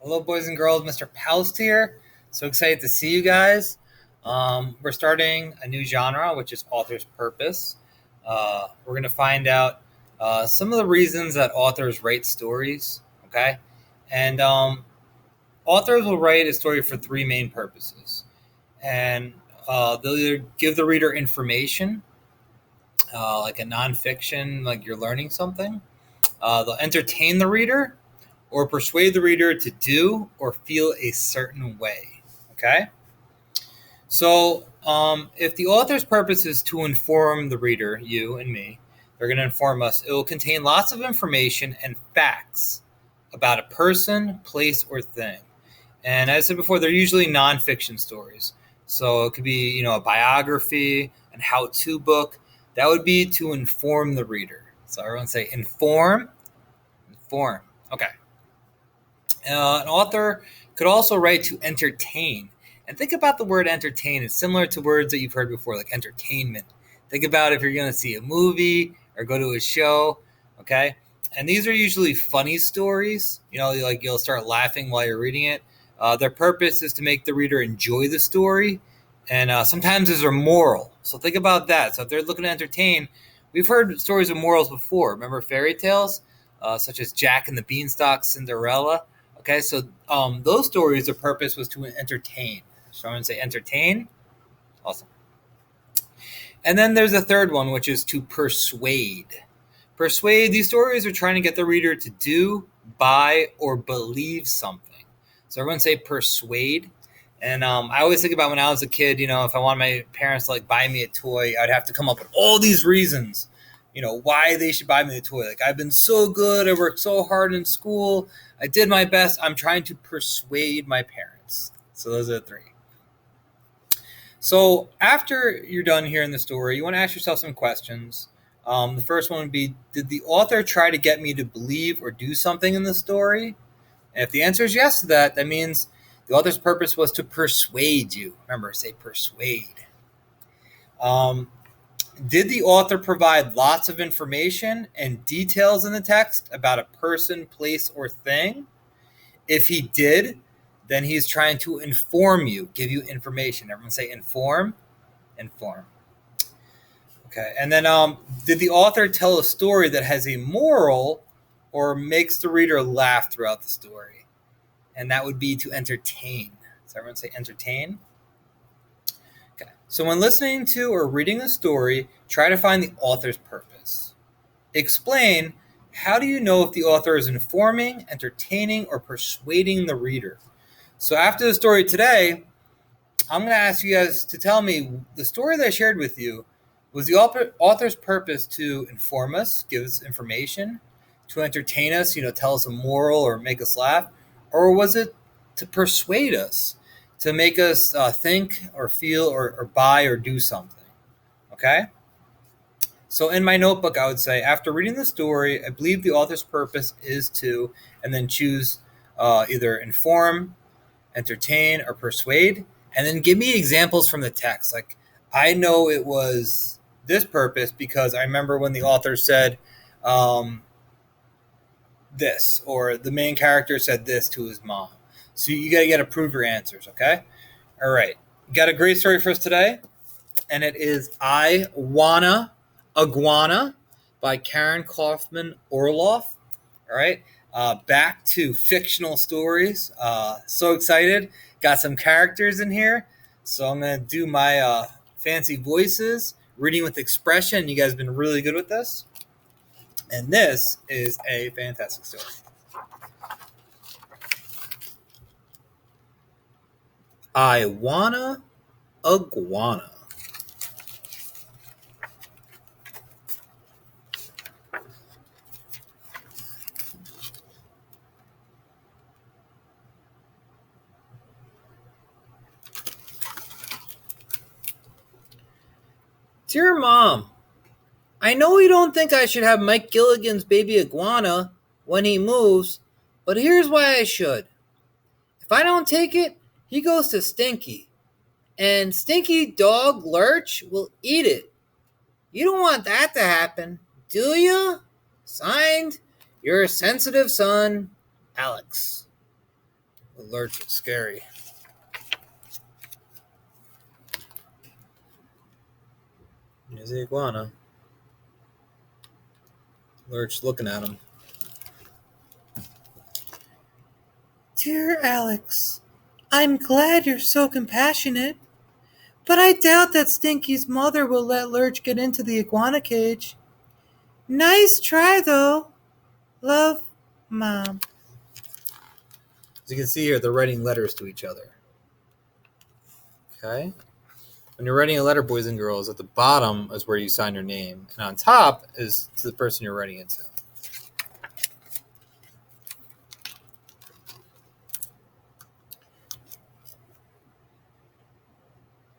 Hello, boys and girls. Mr. Paust here. So excited to see you guys. We're starting a new genre, which is author's purpose. We're going to find out some of the reasons that authors write stories. Okay, and authors will write a story for three main purposes, and they'll either give the reader information, like a nonfiction, like you're learning something. They'll entertain the reader, or persuade the reader to do or feel a certain way. Okay? So, if the author's purpose is to inform the reader, you and me, they're going to inform us. It will contain lots of information and facts about a person, place, or thing. And as I said before, they're usually nonfiction stories. So it could be, a biography, an how-to book. That would be to inform the reader. So everyone say inform, inform. Okay. An author could also write to entertain. And think about the word entertain. It's similar to words that you've heard before, like entertainment. Think about if you're going to see a movie or go to a show, okay? And these are usually funny stories. Like you'll start laughing while you're reading it. Their purpose is to make the reader enjoy the story. And sometimes there's a moral. So think about that. So if they're looking to entertain, we've heard stories of morals before. Remember fairy tales, such as Jack and the Beanstalk, Cinderella? Okay, so those stories, the purpose was to entertain. So I'm going to say entertain. Awesome. And then there's a third one, which is to persuade. Persuade, these stories are trying to get the reader to do, buy, or believe something. So everyone say persuade. And I always think about when I was a kid, if I wanted my parents to buy me a toy, I'd have to come up with all these reasons, why they should buy me the toy. Like, I've been so good. I worked so hard in school. I did my best. I'm trying to persuade my parents. So those are the three. So after you're done hearing the story, you want to ask yourself some questions. The first one would be, did the author try to get me to believe or do something in the story? And if the answer is yes to that, that means the author's purpose was to persuade you. Remember, say persuade. Did the author provide lots of information and details in the text about a person, place, or thing? If he did, then he's trying to inform you, give you information. Everyone say inform, inform. Okay, and then did the author tell a story that has a moral or makes the reader laugh throughout the story? And that would be to entertain. So everyone say entertain. Okay, so when listening to or reading the story, try to find the author's purpose. Explain, how do you know if the author is informing, entertaining, or persuading the reader? So after the story today, I'm going to ask you guys to tell me the story that I shared with you. Was the author's purpose to inform us, give us information, to entertain us, tell us a moral or make us laugh? Or was it to persuade us, to make us think or feel or buy or do something? Okay? So in my notebook, I would say, after reading the story, I believe the author's purpose is to, and then choose either inform, entertain, or persuade. And then give me examples from the text. Like, I know it was this purpose because I remember when the author said this, or the main character said this to his mom. So you got to prove your answers, okay? All right. Got a great story for us today, and it is Iguana by Karen Kaufman Orloff. All right. Back to fictional stories. So excited. Got some characters in here. So I'm going to do my fancy voices, reading with expression. You guys have been really good with this. And this is a fantastic story. I wanna iguana. Dear Mom, I know you don't think I should have Mike Gilligan's baby iguana when he moves, but here's why I should. If I don't take it, he goes to Stinky, and Stinky Dog Lurch will eat it. You don't want that to happen, do you? Signed, your sensitive son, Alex. Lurch looks scary. Here's the iguana. Lurch looking at him. Dear Alex, I'm glad you're so compassionate, but I doubt that Stinky's mother will let Lurch get into the iguana cage. Nice try, though. Love, Mom. As you can see here, they're writing letters to each other. Okay? When you're writing a letter, boys and girls, at the bottom is where you sign your name, and on top is to the person you're writing it to.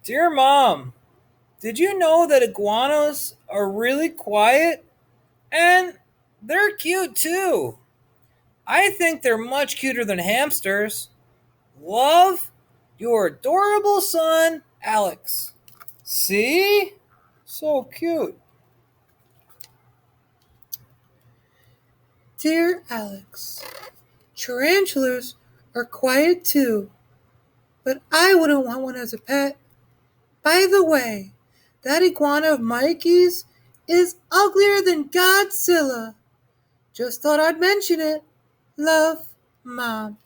Dear Mom, did you know that iguanas are really quiet? And they're cute too. I think they're much cuter than hamsters. Love, your adorable son, Alex. See? So cute. Dear Alex, tarantulas are quiet too, but I wouldn't want one as a pet. By the way, that iguana of Mikey's is uglier than Godzilla. Just thought I'd mention it. Love, Mom.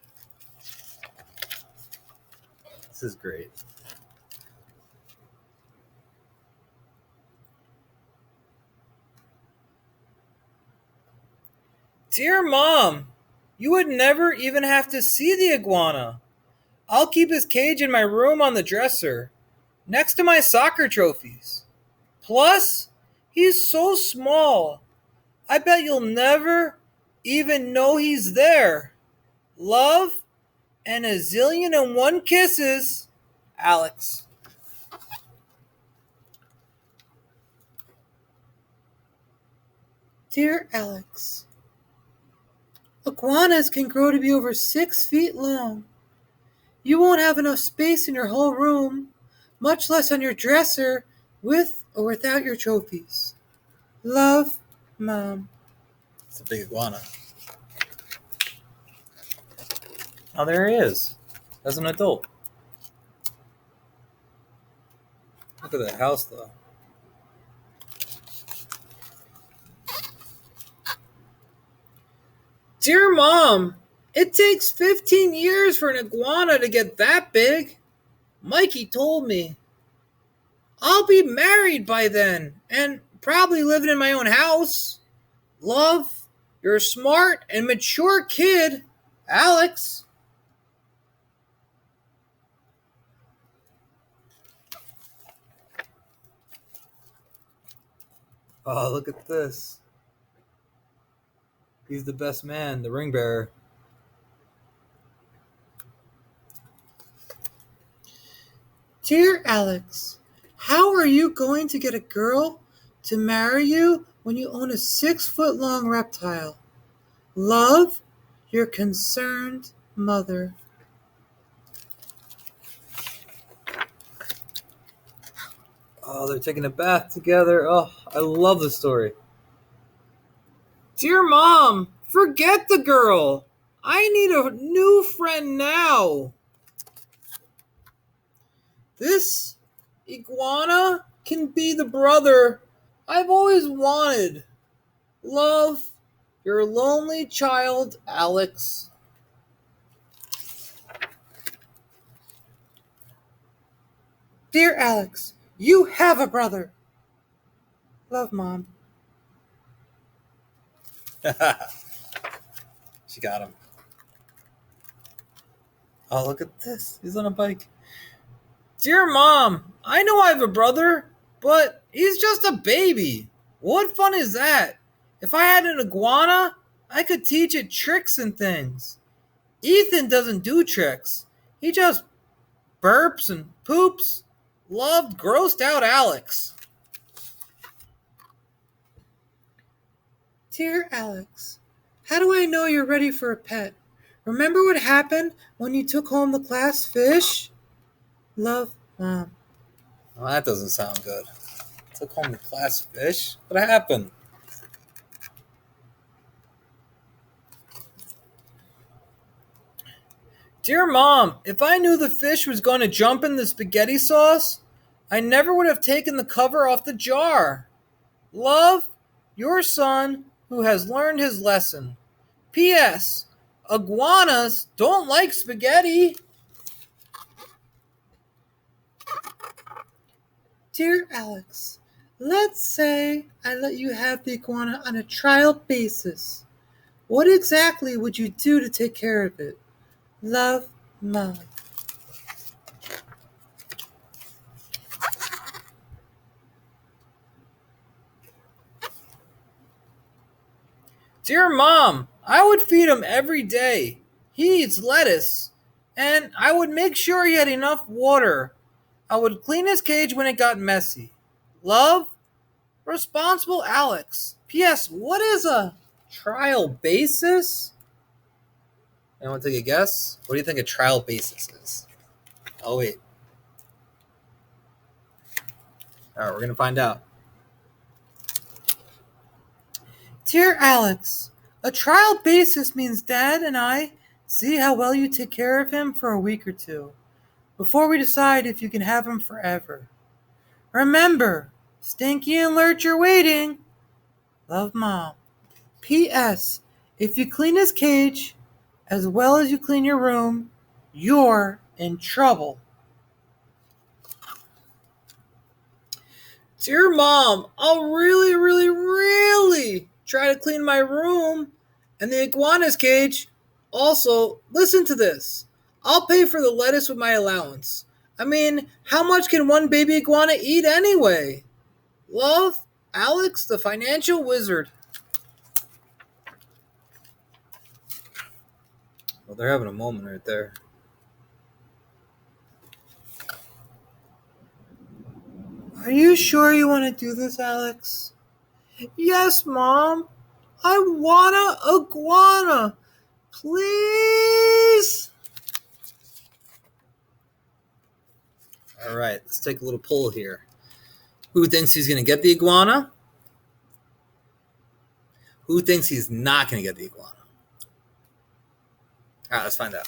This is great. Dear Mom, you would never even have to see the iguana. I'll keep his cage in my room on the dresser, next to my soccer trophies. Plus, he's so small. I bet you'll never even know he's there. Love and a zillion and one kisses, Alex. Dear Alex, iguanas can grow to be over 6 feet long. You won't have enough space in your whole room, much less on your dresser, with or without your trophies. Love, Mom. It's a big iguana. Oh, there he is. As an adult. Look at that house, though. Dear Mom, it takes 15 years for an iguana to get that big. Mikey told me. I'll be married by then and probably living in my own house. Love, you're a smart and mature kid, Alex. Oh, look at this. He's the best man, the ring bearer. Dear Alex, how are you going to get a girl to marry you when you own a 6-foot-long reptile? Love, your concerned mother. Oh, they're taking a bath together. Oh, I love this story. Dear Mom, forget the girl. I need a new friend now. This iguana can be the brother I've always wanted. Love, your lonely child, Alex. Dear Alex, you have a brother. Love, Mom. She got him. Oh, look at this. He's on a bike. Dear Mom, I know I have a brother, but he's just a baby. What fun is that? If I had an iguana, I could teach it tricks and things. Ethan doesn't do tricks. He just burps and poops. Loved, grossed out Alex. Dear Alex, how do I know you're ready for a pet? Remember what happened when you took home the class fish? Love, Mom. Oh, that doesn't sound good. Took home the class fish? What happened? Dear Mom, if I knew the fish was going to jump in the spaghetti sauce, I never would have taken the cover off the jar. Love, your son who has learned his lesson. P.S. Iguanas don't like spaghetti. Dear Alex, let's say I let you have the iguana on a trial basis. What exactly would you do to take care of it? Love, Mom. Dear Mom, I would feed him every day. He eats lettuce. And I would make sure he had enough water. I would clean his cage when it got messy. Love, responsible Alex. P.S. What is a trial basis? Anyone take a guess? What do you think a trial basis is? Oh, wait. All right, we're going to find out. Dear Alex, a trial basis means Dad and I see how well you take care of him for a week or two before we decide if you can have him forever. Remember, Stinky and Lurch are waiting. Love, Mom. P.S. If you clean his cage as well as you clean your room, you're in trouble. Dear Mom, I'll really try to clean my room and the iguana's cage. Also, listen to this. I'll pay for the lettuce with my allowance. I mean, how much can one baby iguana eat anyway? Love, Alex, the financial wizard. Well, they're having a moment right there. Are you sure you want to do this, Alex? Yes, Mom. I wanna iguana. Please. All right, let's take a little poll here. Who thinks he's going to get the iguana? Who thinks he's not going to get the iguana? All right, let's find out.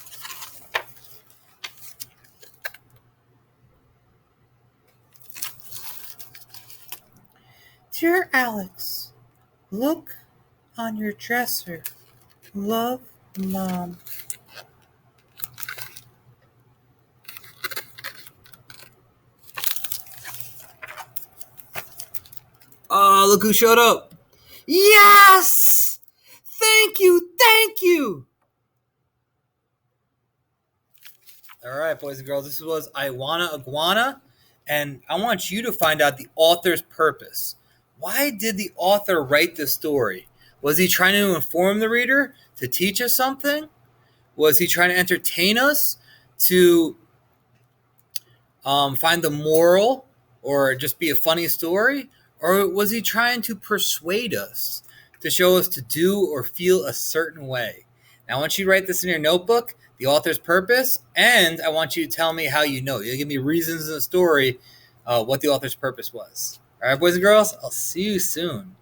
Dear Alex, look on your dresser. Love, Mom. Oh, look who showed up. Yes! Thank you. All right, boys and girls, this was I Wanna Iguana, and I want you to find out the author's purpose. Why did the author write this story? Was he trying to inform the reader, to teach us something? Was he trying to entertain us, to find the moral, or just be a funny story? Or was he trying to persuade us, to show us to do or feel a certain way? Now, I want you to write this in your notebook, the author's purpose, and I want you to tell me how you know. You'll give me reasons in the story what the author's purpose was. All right, boys and girls, I'll see you soon.